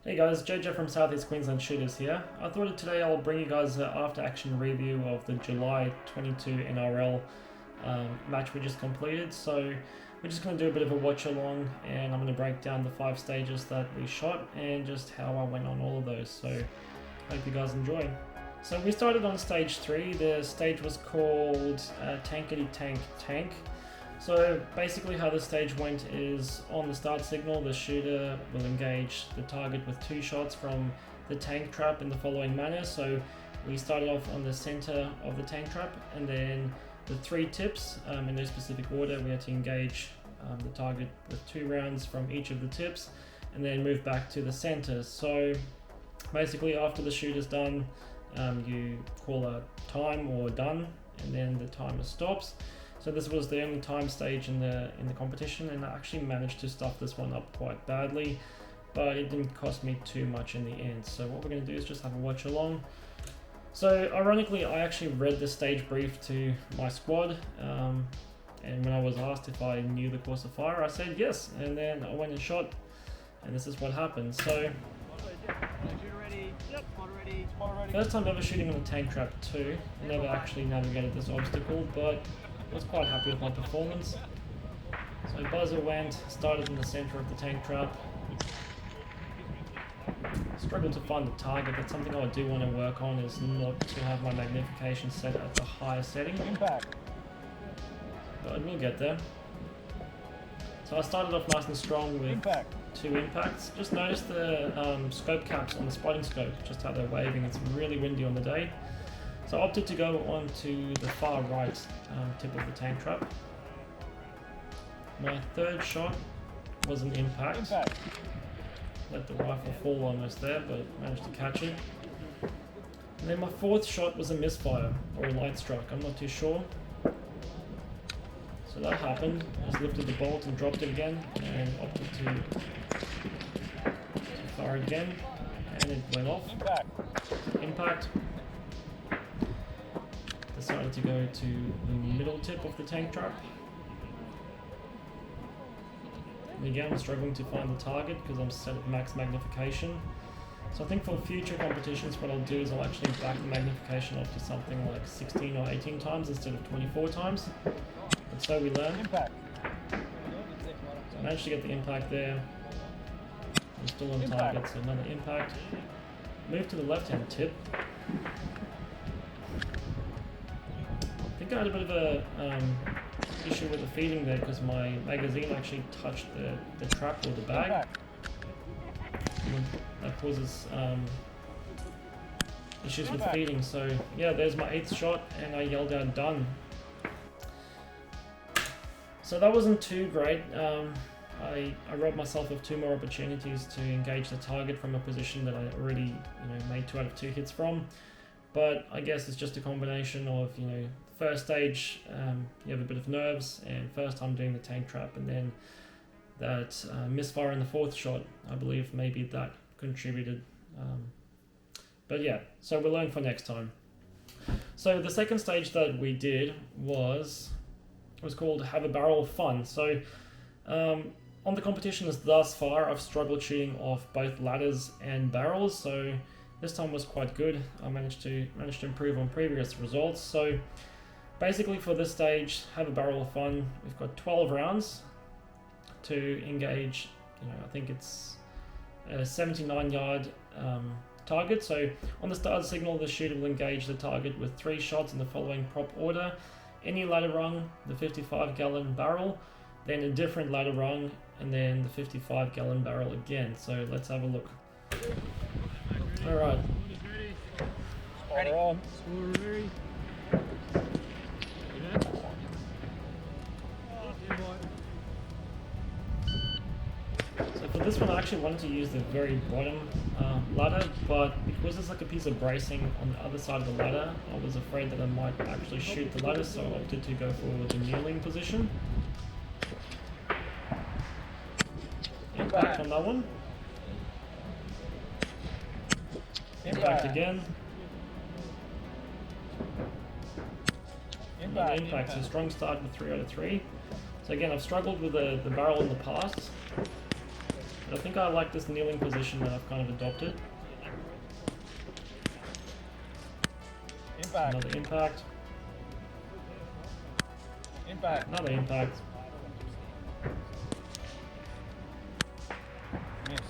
Hey guys, JJ from Southeast Queensland Shooters here. I thought today I'll bring you guys an after action review of the July 22 NRL match we just completed. So we're just going to do a bit of a watch along and I'm going to break down the 5 stages that we shot and just how I went on all of those. So hope you guys enjoy. So we started on stage 3. The stage was called Tankity Tank. So basically how the stage went is on the start signal, the shooter will engage the target with 2 shots from the tank trap in the following manner. So we started off on the center of the tank trap and then the 3 tips in no specific order. We had to engage the target with 2 rounds from each of the tips and then move back to the center. So basically after the shooter's done, you call a time or done and then the timer stops. So this was the only time stage in the competition, and I actually managed to stuff this one up quite badly, but it didn't cost me too much in the end. So what we're going to do is just have a watch along. So ironically, I actually read the stage brief to my squad, and when I was asked if I knew the course of fire, I said yes, and then I went and shot, and this is what happened. So first time ever shooting on a tank trap too. Never actually navigated this obstacle, but I was quite happy with my performance. So buzzer went, started in the center of the tank trap. Struggled to find the target. That's something I do want to work on, is not to have my magnification set at the highest setting. Impact. But we'll get there. So I started off nice and strong with 2 impacts. Just noticed the scope caps on the spotting scope, just how they're waving. It's really windy on the day. So I opted to go on to the far right tip of the tank trap. My 3rd shot was an impact. Let the rifle fall almost there, but managed to catch it. And then my 4th shot was a misfire, or a light strike, I'm not too sure. So that happened. I just lifted the bolt and dropped it again, and opted to fire again, and it went off. Impact. Decided to go to the middle tip of the tank trap. And again, I'm struggling to find the target because I'm set at max magnification. So I think for future competitions, what I'll do is I'll actually back the magnification up to something like 16 or 18 times instead of 24 times. And so we learn. So I managed to get the impact there. I'm still on target, so another impact. Move to the left-hand tip. I think I had a bit of a issue with the feeding there because my magazine actually touched the trap or the bag. And that causes issues with feeding. So yeah, there's my 8th shot and I yelled out done. So that wasn't too great. I robbed myself of 2 more opportunities to engage the target from a position that I already made 2 out of 2 hits from. But I guess it's just a combination of, first stage, you have a bit of nerves, and first time doing the tank trap, and then that misfire in the 4th shot, I believe maybe that contributed. But yeah, so we'll learn for next time. So the 2nd stage that we did was called Have a Barrel of Fun. So on the competitions thus far, I've struggled shooting off both ladders and barrels, so this time was quite good. I managed to improve on previous results. So basically for this stage, Have a Barrel of Fun, we've got 12 rounds to engage, I think it's a 79-yard target. So on the start signal, the shooter will engage the target with 3 shots in the following prop order: any ladder rung, the 55-gallon barrel, then a different ladder rung, and then the 55-gallon barrel again. So let's have a look. Alright. Ready. So for this one, I actually wanted to use the very bottom ladder, but because there's like a piece of bracing on the other side of the ladder, I was afraid that I might actually shoot the ladder, so I opted to go for the kneeling position. Impact on that one. Impact again. Another impact, so strong start with 3 out of 3. So again, I've struggled with the barrel in the past. But I think I like this kneeling position that I've kind of adopted. Impact. Another impact. Impact. Another impact. Miss.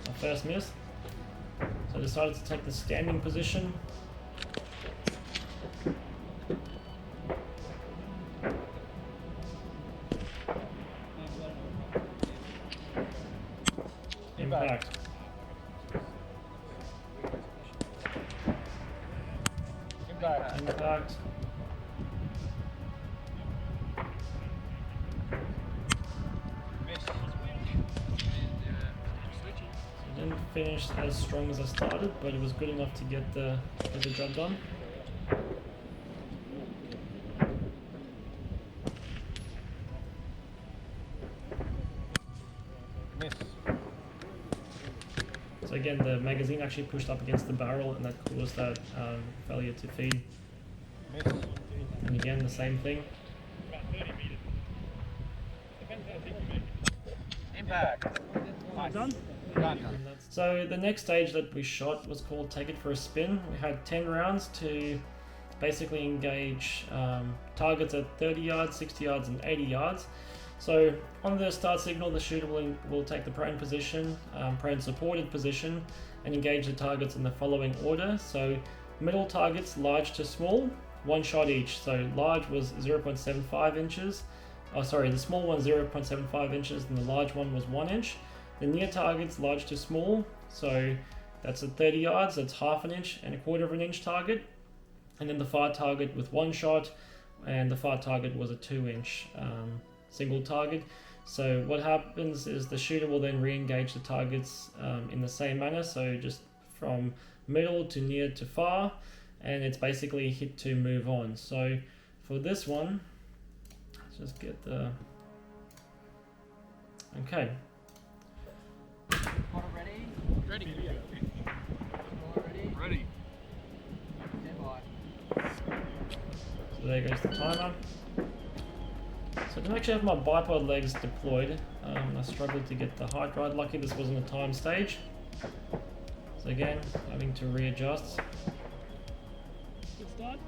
My first miss. So I decided to take the standing position. Impact. Impact. Impact. Miss. Didn't finish as strong as I started, but it was good enough to get the job done. Miss. So again, the magazine actually pushed up against the barrel, and that caused that failure to feed. Miss. And again, the same thing. Impact. Done? Done. So the next stage that we shot was called Take It for a Spin. We had 10 rounds to basically engage targets at 30 yards, 60 yards, and 80 yards. So on the start signal, the shooter will take the prone position, prone supported position, and engage the targets in the following order. So middle targets, large to small, one shot each. So large was 0.75 inches. Oh, sorry, the small one 0.75 inches, and the large one was 1 inch. The near targets, large to small, so that's at 30 yards, that's half an inch and a quarter of an inch target. And then the far target with one shot, and the far target was a 2-inch single target. So what happens is the shooter will then re-engage the targets in the same manner, so just from middle to near to far, and it's basically hit to move on. So for this one, let's just get the... Okay. Ready? Ready. Ready? Ready. Stand by. So there goes the timer. So I didn't actually have my bipod legs deployed. I struggled to get the height right. Lucky this wasn't a time stage. So again, having to readjust. Good start.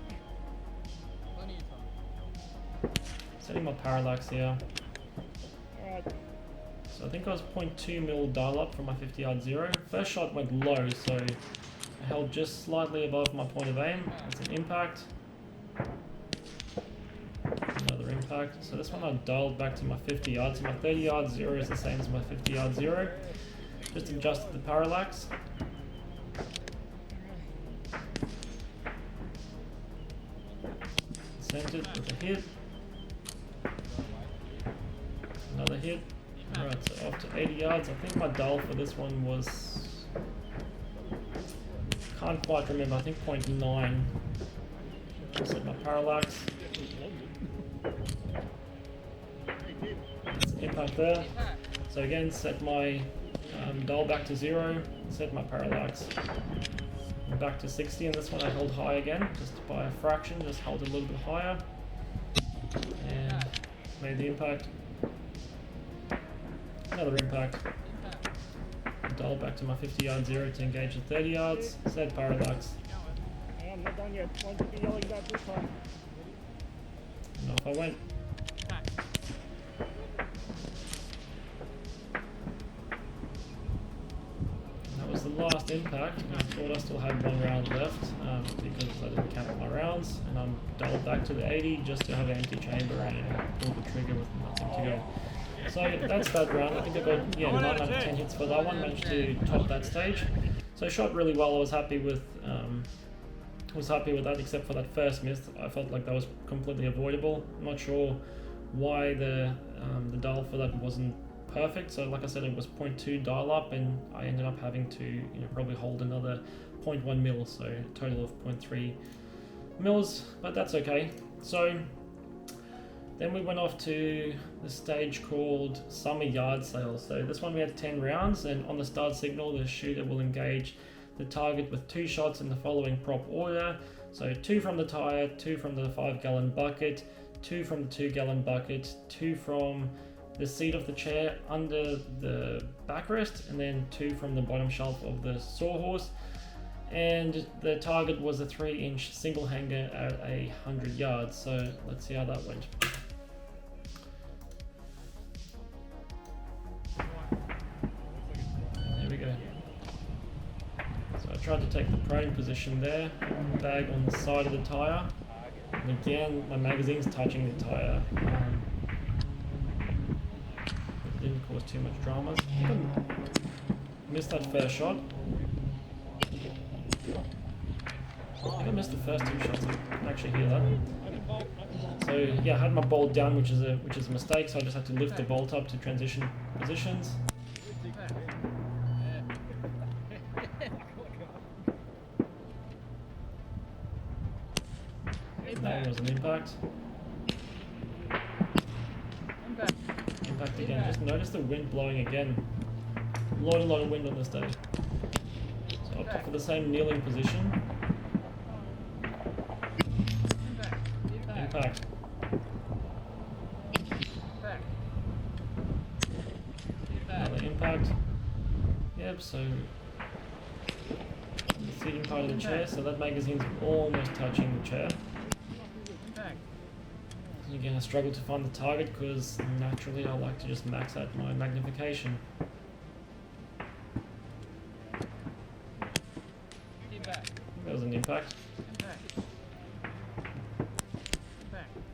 Plenty of time. Setting my parallax here. Alright. So I think I was 0.2 mil dial up from my 50 yard zero. First shot went low, so I held just slightly above my point of aim. That's an impact. Another impact. So this one I dialed back to my 50 yards. So my 30 yard zero is the same as my 50 yard zero. Just adjusted the parallax. Sent it with a hit. Another hit. Alright, so off to 80 yards. I think my dial for this one was... Can't quite remember, I think 0.9. Set my parallax. That's an impact there. So again, set my dial back to 0, set my parallax back to 60, and this one I held high again, just by a fraction, just held it a little bit higher. And made the impact. Another impact. Dial back to my 50 yard zero to engage at 30 yards. Set parallax. I'm not done yet. Why don't you be yelling that this time? And off I went. And that was the last impact. I thought I still had 1 round left because I didn't count my rounds. And I'm dialed back to the 80 just to have an empty chamber and pull the trigger with nothing to go. So that's that round. I think I got 9 out of 10 hits for that one. Managed to top that stage. So I shot really well. I was happy with that, except for that first miss. I felt like that was completely avoidable. I'm not sure why the dial for that wasn't perfect. So like I said, it was 0.2 dial up, and I ended up having to probably hold another 0.1 mil, so a total of 0.3 mils. But that's okay. So then we went off to the stage called Summer Yard Sale. So this one we had 10 rounds, and on the start signal, the shooter will engage the target with 2 shots in the following prop order. So 2 from the tire, 2 from the 5-gallon bucket, 2 from the 2-gallon bucket, 2 from the seat of the chair under the backrest, and then 2 from the bottom shelf of the sawhorse. And the target was a 3-inch single hanger at 100 yards. So let's see how that went. There we go. So I tried to take the prone position there, bag on the side of the tyre. And again, my magazine's touching the tyre. It didn't cause too much dramas. Missed that first shot. I think I missed the first 2 shots. I can actually hear that. So yeah, I had my bolt down, which is a mistake. So I just had to lift the bolt up to transition positions. That was an impact. Impact again. Just notice the wind blowing again. A lot of wind on this day. So opted for the same kneeling position. Impact. Another impact. Yep, so the seating part of the chair, so that magazine's almost touching the chair. And again, I struggle to find the target because naturally I like to just max out my magnification. That was an impact.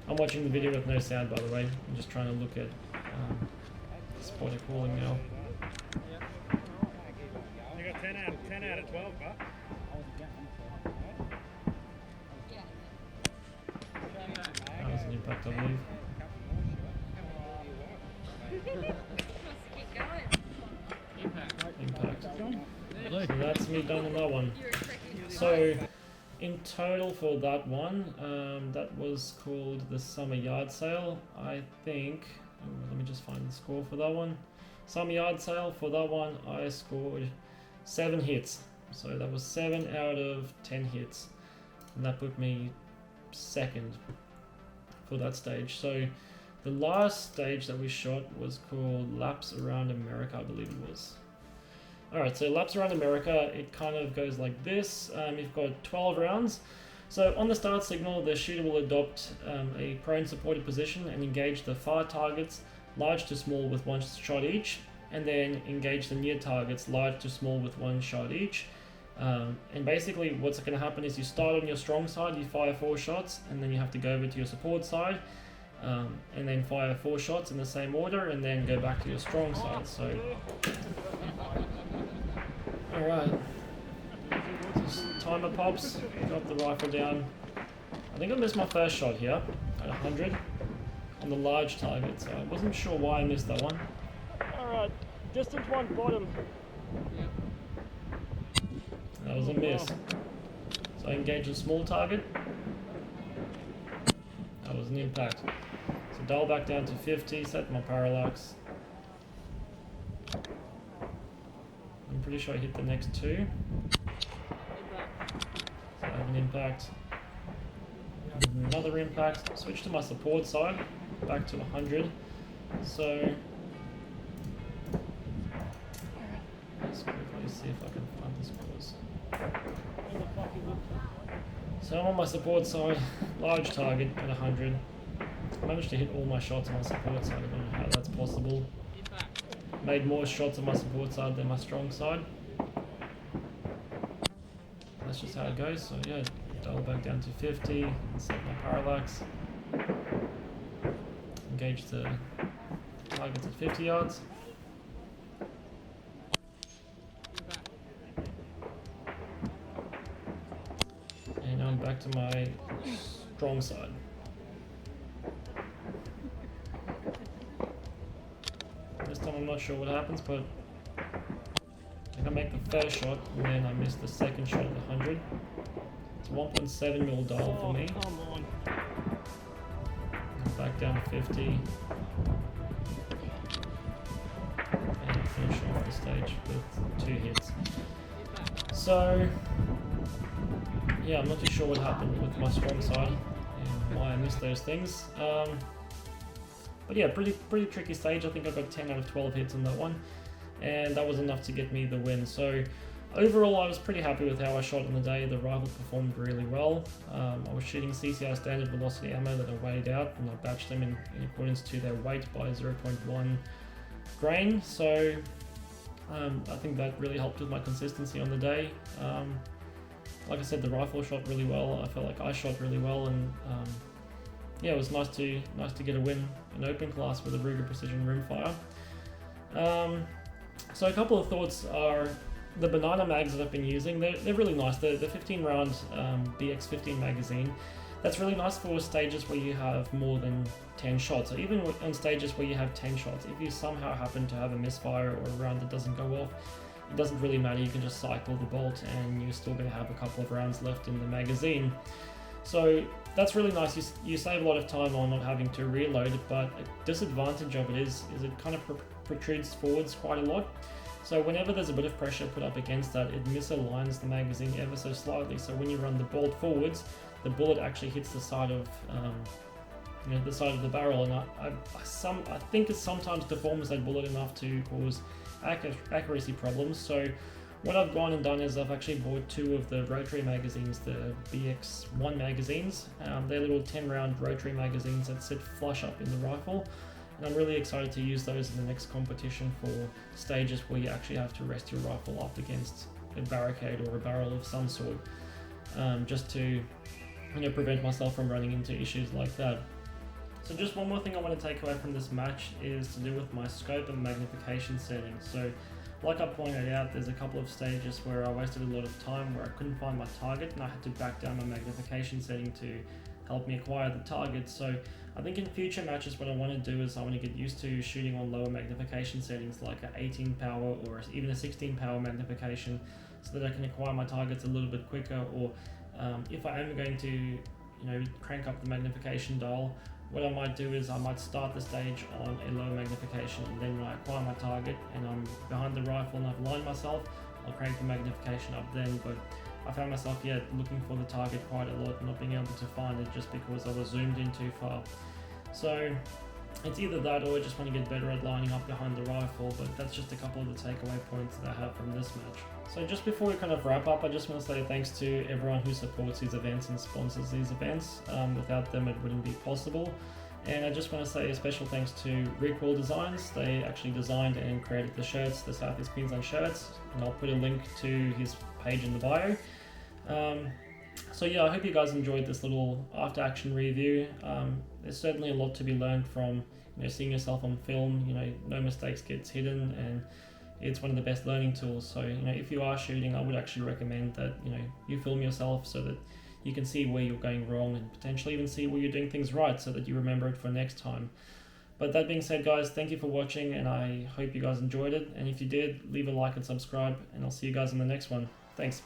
I'm watching the video with no sound, by the way. I'm just trying to look at spotter calling now. You got 10 out of 12, huh? That was an impact, I believe. Impact. So that's me done on that one. So in total for that one, that was called the summer yard sale. I think, let me just find the score for that one. Summer yard sale for that one, I scored 7 hits. So that was 7 out of 10 hits. And that put me second for that stage. So the last stage that we shot was called Laps Around America, I believe it was. Alright, so Laps Around America, it kind of goes like this. You've got 12 rounds. So on the start signal, the shooter will adopt a prone supported position and engage the far targets, large to small, with 1 shot each, and then engage the near targets, large to small, with 1 shot each. And basically what's going to happen is you start on your strong side, you fire 4 shots, and then you have to go over to your support side, and then fire 4 shots in the same order, and then go back to your strong side. So alright, just timer pops, drop the rifle down. I think I missed my first shot here at 100 on the large target, so I wasn't sure why I missed that one. Alright, distance 1 bottom. That was a miss. So I engage a small target. That was an impact. So dial back down to 50, set my parallax. I'm pretty sure I hit the next 2. So I have an impact. Another impact. Switch to my support side, back to 100. So let's quickly see if I can find the scores. So I'm on my support side, large target at 100. I managed to hit all my shots on my support side. I don't know how that's possible. Made more shots on my support side than my strong side. That's just how it goes. So yeah, dial back down to 50 and set my parallax. Engage the targets at 50 yards. And now I'm back to my strong side. This time I'm not sure what happens, but I think I make the first shot and then I miss the second shot at 100. It's 1.7mm dial for me. Come on. Back down to 50. And finish off the stage with 2 hits. So yeah, I'm not too sure what happened with my strong side and why I missed those things. But yeah, pretty tricky stage. I think I got 10 out of 12 hits on that one, and that was enough to get me the win. So overall, I was pretty happy with how I shot on the day. The rifle performed really well. I was shooting CCI standard velocity ammo that I weighed out, and I batched them in accordance to their weight by 0.1 grain. So I think that really helped with my consistency on the day. Like I said, the rifle shot really well. I felt like I shot really well, and yeah, it was nice to get a win in open class with a Ruger Precision rimfire. So a couple of thoughts are the banana mags that I've been using. They're really nice. The 15 round BX15 magazine. That's really nice for stages where you have more than 10 shots. So even on stages where you have 10 shots, if you somehow happen to have a misfire or a round that doesn't go off, it doesn't really matter. You can just cycle the bolt and you're still going to have a couple of rounds left in the magazine. So that's really nice. You save a lot of time on not having to reload, but a disadvantage of it is it kind of protrudes forwards quite a lot. So whenever there's a bit of pressure put up against that, it misaligns the magazine ever so slightly. So when you run the bolt forwards, the bullet actually hits the side of the side of the barrel, and I think it sometimes deforms that bullet enough to cause accuracy problems. So what I've gone and done is I've actually bought 2 of the rotary magazines, the BX1 magazines. They're little 10 round rotary magazines that sit flush up in the rifle, and I'm really excited to use those in the next competition for stages where you actually have to rest your rifle up against a barricade or a barrel of some sort, just to prevent myself from running into issues like that. So just one more thing I want to take away from this match is to do with my scope and magnification settings. So like I pointed out, there's a couple of stages where I wasted a lot of time where I couldn't find my target and I had to back down my magnification setting to help me acquire the target. So I think in future matches what I want to do is I want to get used to shooting on lower magnification settings like an 18 power or even a 16 power magnification, so that I can acquire my targets a little bit quicker. Or if I am going to crank up the magnification dial, what I might do is I might start the stage on a low magnification, and then when I acquire my target and I'm behind the rifle and I've aligned myself, I'll crank the magnification up then. But I found myself looking for the target quite a lot and not being able to find it just because I was zoomed in too far. So it's either that or I just want to get better at lining up behind the rifle, but that's just a couple of the takeaway points that I have from this match. So just before we kind of wrap up, I just want to say thanks to everyone who supports these events and sponsors these events. Without them it wouldn't be possible. And I just want to say a special thanks to Recoil Designs. They actually designed and created the shirts, the South East Queensland shirts, and I'll put a link to his page in the bio. So yeah, I hope you guys enjoyed this little after action review. There's certainly a lot to be learned from seeing yourself on film. No mistakes gets hidden, and it's one of the best learning tools. So if you are shooting, I would actually recommend that you film yourself so that you can see where you're going wrong and potentially even see where you're doing things right, so that you remember it for next time. But that being said, guys, thank you for watching, and I hope you guys enjoyed it. And if you did, leave a like and subscribe, and I'll see you guys in the next one. Thanks.